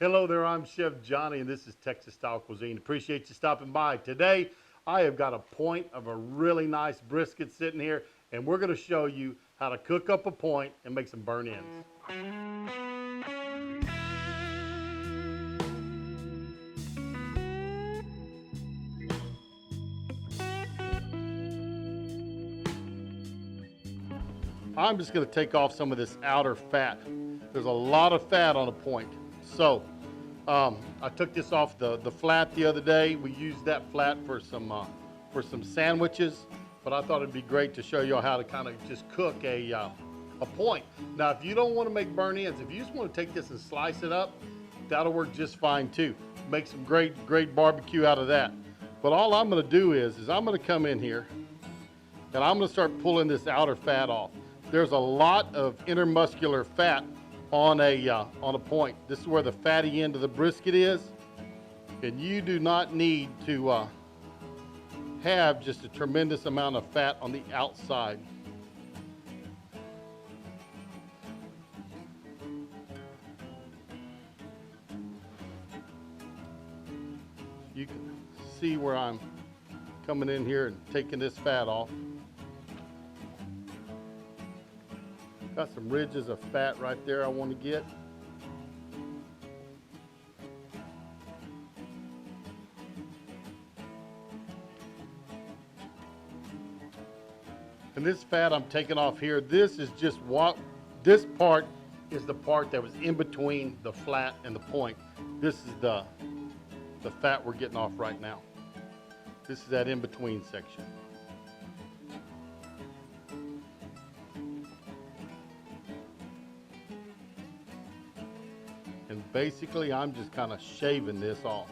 Hello there, I'm Chef Johnny, and this is Texas Style Cuisine. Appreciate you stopping by. Today, I have got a point of a really nice brisket sitting here, and we're going to show you how to cook up a point and make some burn ends. I'm just going to take off some of this outer fat. There's a lot of fat on a point. So, I took this off the flat the other day. We used that flat for some sandwiches, but I thought it'd be great to show you how to kind of just cook a point. Now, if you don't want to make burn ends, if you just want to take this and slice it up, that'll work just fine too. Make some great barbecue out of that. But all I'm going to do is I'm going to come in here and I'm going to start pulling this outer fat off. There's a lot of intermuscular fat on a point. This is where the fatty end of the brisket is, and you do not need to have just a tremendous amount of fat on the outside. You can see where I'm coming in here and taking this fat off. Got some ridges of fat right there I want to get. And this fat I'm taking off here, this is just this part is the part that was in between the flat and the point. This is the fat we're getting off right now. This is that in-between section. And basically, I'm just kind of shaving this off.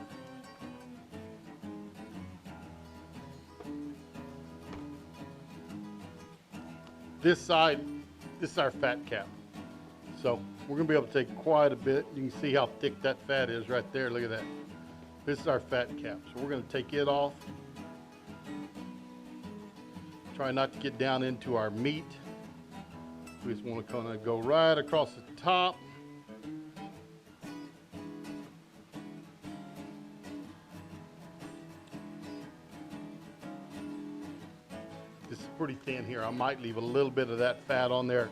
This side, this is our fat cap. So we're gonna be able to take quite a bit. You can see how thick that fat is right there. Look at that. This is our fat cap. So we're gonna take it off. Try not to get down into our meat. We just wanna kind of go right across the top. This is pretty thin here. I might leave a little bit of that fat on there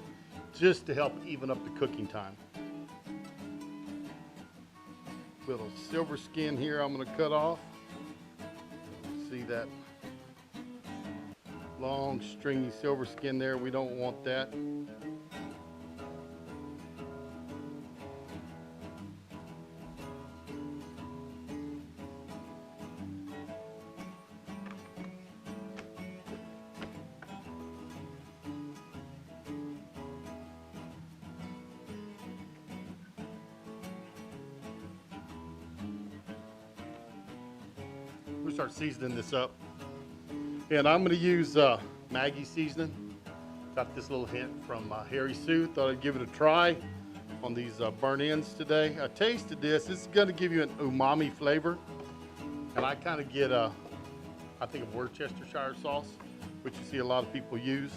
just to help even up the cooking time. Little silver skin here I'm going to cut off. See that long stringy silver skin there? We don't want that. We'll start seasoning this up. And I'm going to use Maggi Seasoning. Got this little hint from Harry Sue. Thought I'd give it a try on these burnt ends today. I tasted this. This is going to give you an umami flavor. And I kind of get, I think, of Worcestershire sauce, which you see a lot of people use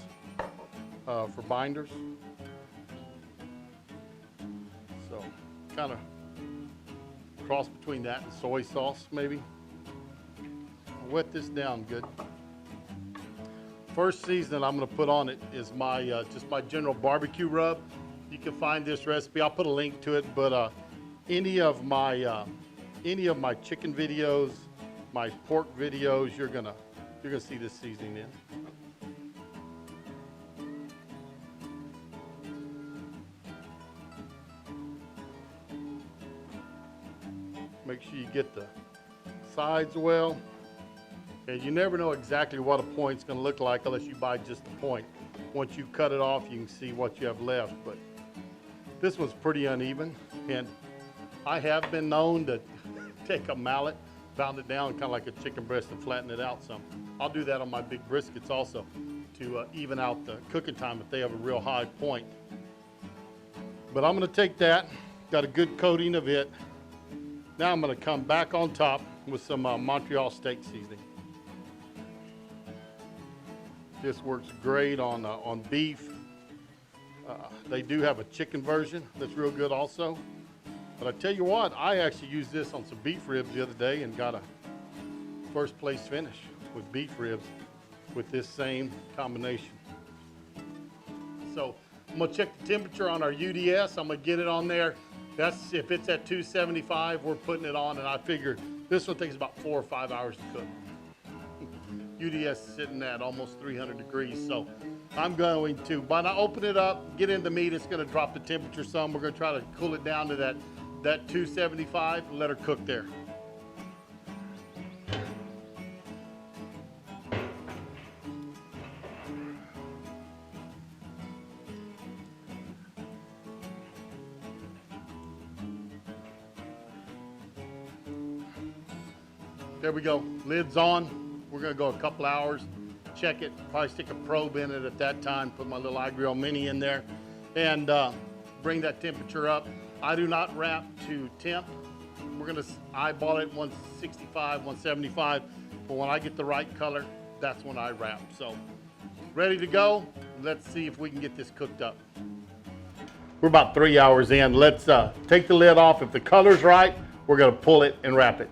for binders. So kind of cross between that and soy sauce, maybe. Wet this down good. First seasoning I'm going to put on it is my just my general barbecue rub. You can find this recipe. I'll put a link to it. But any of my chicken videos, my pork videos, you're gonna see this seasoning in. Make sure you get the sides well. And you never know exactly what a point's going to look like unless you buy just the point. Once you cut it off, you can see what you have left. But this one's pretty uneven, and I have been known to take a mallet, pound it down kind of like a chicken breast and flatten it out some. I'll do that on my big briskets also to even out the cooking time if they have a real high point. But I'm going to take that, got a good coating of it. Now I'm going to come back on top with some Montreal steak seasoning. This works great on beef. They do have a chicken version that's real good also. But I tell you what, I actually used this on some beef ribs the other day and got a first place finish with beef ribs with this same combination. So I'm gonna check the temperature on our UDS. I'm gonna get it on there. That's if it's at 275, we're putting it on, and I figure this one takes about 4 or 5 hours to cook. UDS is sitting at almost 300 degrees, so I'm going to, when I open it up, get in the meat, it's gonna drop the temperature some. We're gonna try to cool it down to that 275 and let her cook there. There we go, lid's on. We're gonna go a couple hours, check it, probably stick a probe in it at that time, put my little iGrill Mini in there, and bring that temperature up. I do not wrap to temp. We're gonna eyeball it 165, 175, but when I get the right color, that's when I wrap. So, ready to go. Let's see if we can get this cooked up. We're about 3 hours in. Let's take the lid off. If the color's right, we're gonna pull it and wrap it.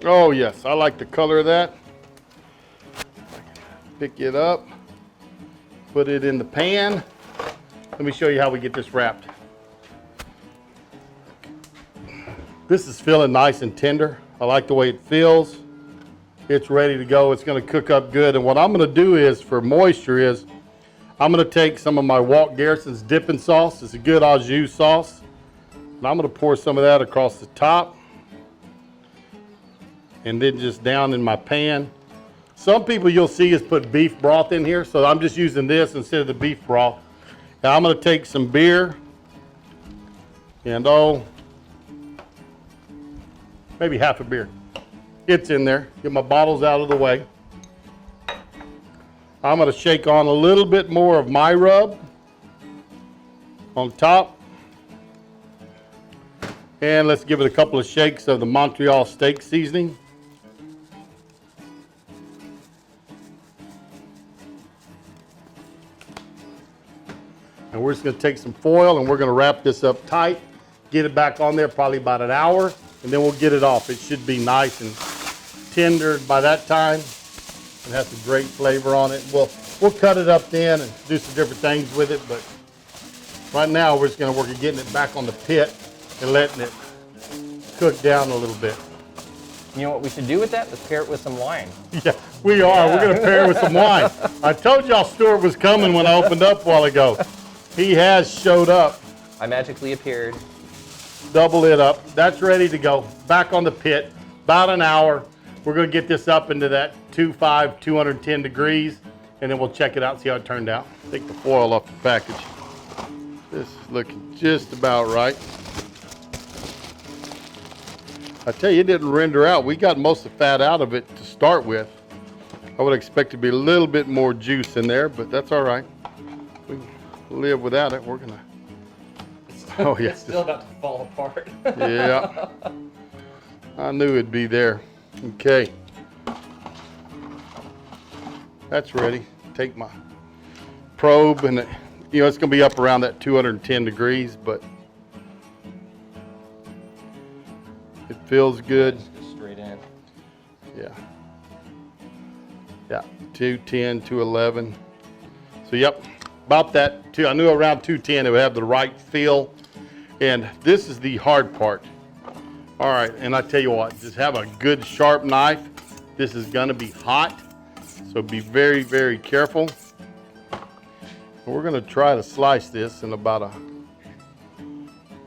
Oh yes, I like the color of that. Pick it up, put it in the pan. Let me show you how we get this wrapped. This is feeling nice and tender. I like the way it feels. It's ready to go. It's gonna cook up good. And what I'm gonna do is, for moisture, is I'm gonna take some of my Walt Garrison's dipping sauce. It's a good au jus sauce. And I'm gonna pour some of that across the top. And then just down in my pan. Some people you'll see is put beef broth in here, so I'm just using this instead of the beef broth. Now I'm gonna take some beer, and maybe half a beer. It's in there. Get my bottles out of the way. I'm gonna shake on a little bit more of my rub on top. And let's give it a couple of shakes of the Montreal steak seasoning. And we're just gonna take some foil and we're gonna wrap this up tight, get it back on there probably about an hour, and then we'll get it off. It should be nice and tender by that time and have some great flavor on it. We'll cut it up then and do some different things with it, but right now we're just gonna work at getting it back on the pit and letting it cook down a little bit. You know what we should do with that? Let's pair it with some wine. Yeah, we are. Yeah. We're gonna pair it with some wine. I told y'all Stewart was coming when I opened up a while ago. He has showed up. I magically appeared. Double it up. That's ready to go. Back on the pit. About an hour. We're going to get this up into that 210 degrees, and then we'll check it out and see how it turned out. Take the foil off the package. This is looking just about right. I tell you, it didn't render out. We got most of the fat out of it to start with. I would expect to be a little bit more juice in there, but that's all right. We can live without it. We're going to... Oh, yeah. It's still about to fall apart. Yeah. I knew it'd be there. Okay. That's ready. Take my probe, and it's going to be up around that 210 degrees, but it feels good. Just straight in. Yeah. Yeah. 210, 211. So, yep. About that. I knew around 210 it would have the right feel. And this is the hard part. All right, and I tell you what, just have a good sharp knife. This is gonna be hot, so be very, very careful. And we're gonna try to slice this in about a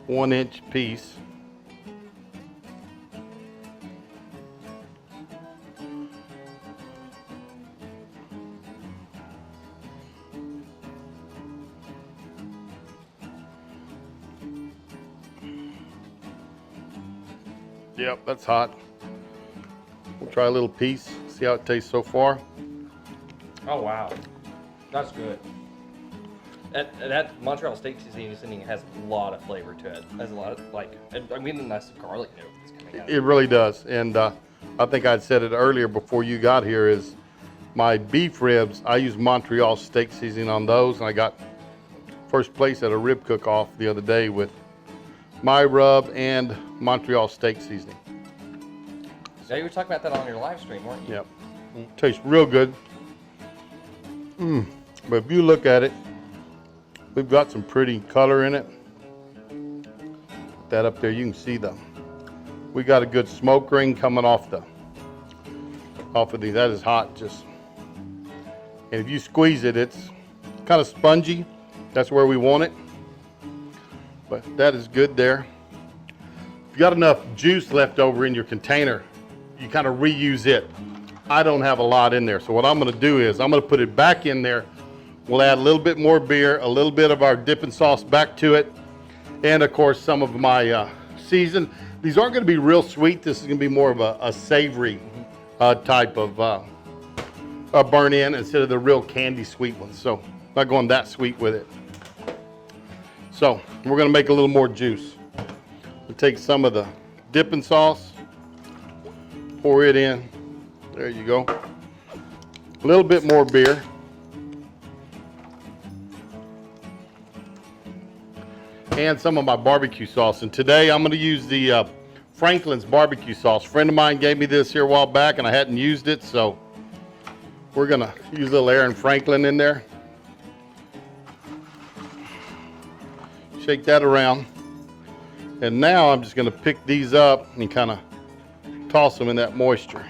1-inch piece. Yep, that's hot. We'll try a little piece, see how it tastes so far. Oh, wow. That's good. That Montreal steak seasoning has a lot of flavor to it. Has a lot of, I mean, a nice garlic note that's coming out. It really does. And I think I'd said it earlier before you got here is my beef ribs, I use Montreal steak seasoning on those, and I got first place at a rib cook-off the other day with my rub and Montreal steak seasoning. Yeah, you were talking about that on your live stream, weren't you? Yep. Tastes real good. But if you look at it, we've got some pretty color in it. Put that up there, you can see we got a good smoke ring coming off of these. That is hot, just. And if you squeeze it, it's kind of spongy. That's where we want it. But that is good there. If you got enough juice left over in your container, you kind of reuse it. I don't have a lot in there, so what I'm going to do is I'm going to put it back in there. We'll add a little bit more beer, a little bit of our dipping sauce back to it, and of course some of my season. These aren't going to be real sweet. This is going to be more of a savory type of burn in instead of the real candy sweet ones. So not going that sweet with it. So we're going to make a little more juice. We'll take some of the dipping sauce, pour it in. There you go. A little bit more beer. And some of my barbecue sauce. And today I'm going to use the Franklin's barbecue sauce. A friend of mine gave me this here a while back and I hadn't used it, so we're going to use a little Aaron Franklin in there. Shake that around. And now I'm just going to pick these up and kind of toss them in that moisture.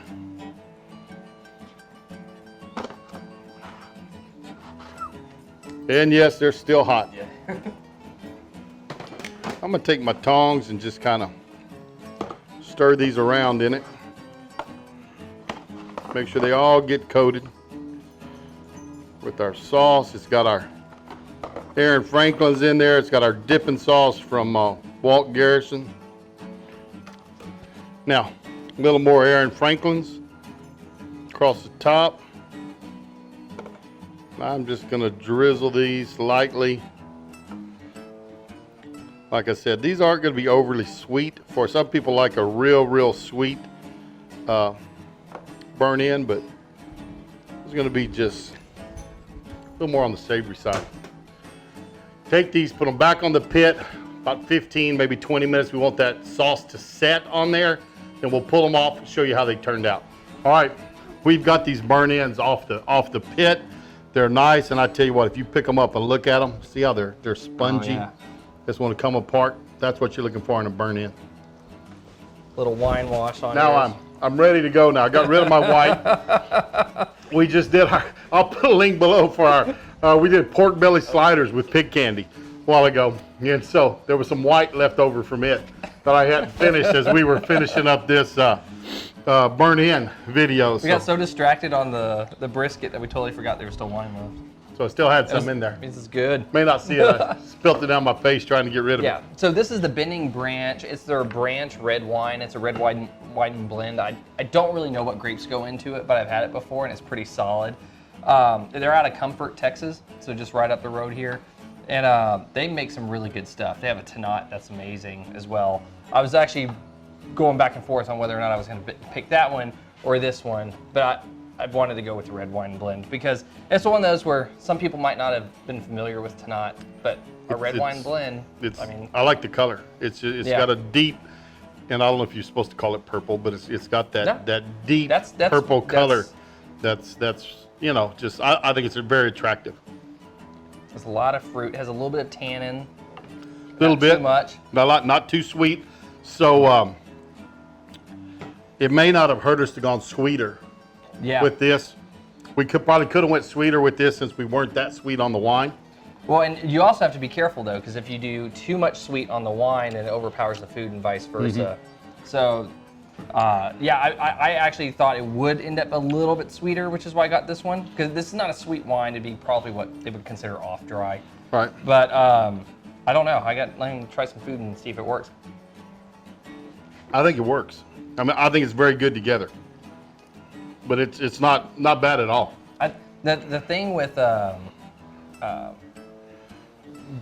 And yes, they're still hot. Yeah. I'm going to take my tongs and just kind of stir these around in it. Make sure they all get coated with our sauce. It's got our Aaron Franklin's in there. It's got our dipping sauce from Walt Garrison. Now, a little more Aaron Franklin's across the top. I'm just going to drizzle these lightly. Like I said, these aren't going to be overly sweet. For some people like a real sweet burn in, but it's going to be just a little more on the savory side. Take these, put them back on the pit, about 15, maybe 20 minutes. We want that sauce to set on there. Then we'll pull them off and show you how they turned out. All right, we've got these burn ins off the pit. They're nice, and I tell you what, if you pick them up and look at them, see how they're spongy. Oh, yeah. Just want to come apart. That's what you're looking for in a burn in. Little wine wash on Now yours. I'm ready to go now. I got rid of my white. We just did I'll put a link below for our, we did pork belly sliders with pig candy a while ago. And so there was some white left over from it that I hadn't finished as we were finishing up this burn in video. We got so distracted on the brisket that we totally forgot there was still wine left. So I still had some in there. This is good. May not see it. I spilt it down my face trying to get rid of it. Yeah, so this is the Bending Branch. It's their branch red wine. It's a red wine blend. I don't really know what grapes go into it, but I've had it before and it's pretty solid. They're out of Comfort, Texas, so just right up the road here. And they make some really good stuff. They have a Tannat that's amazing as well. I was actually going back and forth on whether or not I was going to pick that one or this one, but I wanted to go with the red wine blend because it's one of those where some people might not have been familiar with Tannat, but a red wine blend, I like the color. It's got a deep, and I don't know if you're supposed to call it purple, but it's got that deep purple color. That's you know, just I think it's very attractive. There's a lot of fruit. It has a little bit of tannin. A little bit. Too much. Not too sweet. So it may not have hurt us to gone sweeter. Yeah. With this, we probably could have went sweeter with this since we weren't that sweet on the wine. Well, and you also have to be careful though, because if you do too much sweet on the wine, then it overpowers the food and vice versa. Mm-hmm. So, yeah, I actually thought it would end up a little bit sweeter, which is why I got this one, because this is not a sweet wine. It'd be probably what they would consider off dry. Right. But I don't know. Let me try some food and see if it works. I think it works. I mean, I think it's very good together. But it's not bad at all. The thing with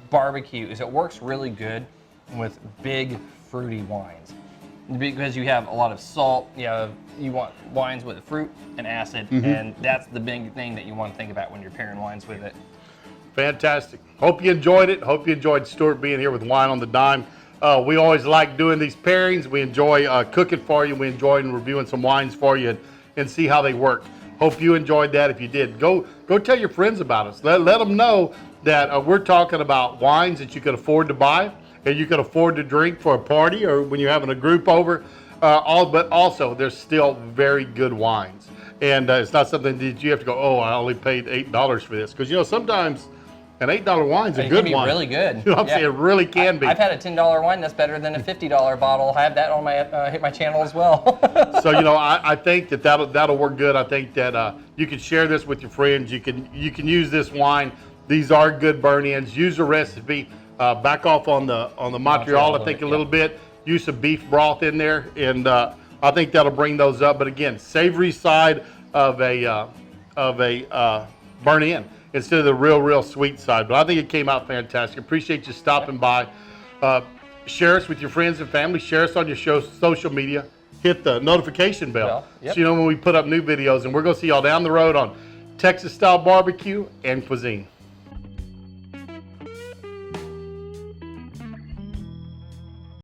barbecue is it works really good with big fruity wines. because you have a lot of salt. You want wines with fruit and acid, and that's the big thing that you want to think about when you're pairing wines with it. Fantastic. Hope you enjoyed it. Hope you enjoyed Stewart being here with Wine on the Dime. We always like doing these pairings. We enjoy cooking for you. We enjoy reviewing some wines for you and see how they work. Hope you enjoyed that. If you did, go tell your friends about us. Let them know that we're talking about wines that you can afford to buy and you can afford to drink for a party or when you're having a group over. But also, there's still very good wines. And it's not something that you have to go, oh, I only paid $8 for this. Because, sometimes an $8 wine's a good wine. It can be really good. You know what I'm saying? It really can be. I've had a $10 wine that's better than a $50 bottle. I have that on my hit my channel as well. So I think that'll work good. I think that you can share this with your friends. You can use this wine. These are good burn-ins. Use the recipe. Back off on the Montreal. I think a little bit. Use some beef broth in there, and I think that'll bring those up. But again, savory side of a burn-in instead of the real sweet side. But I think it came out fantastic. Appreciate you stopping by. Share us with your friends and family. Share us on your social media. Hit the notification bell so you know when we put up new videos. And we're going to see y'all down the road on Texas-style barbecue and cuisine.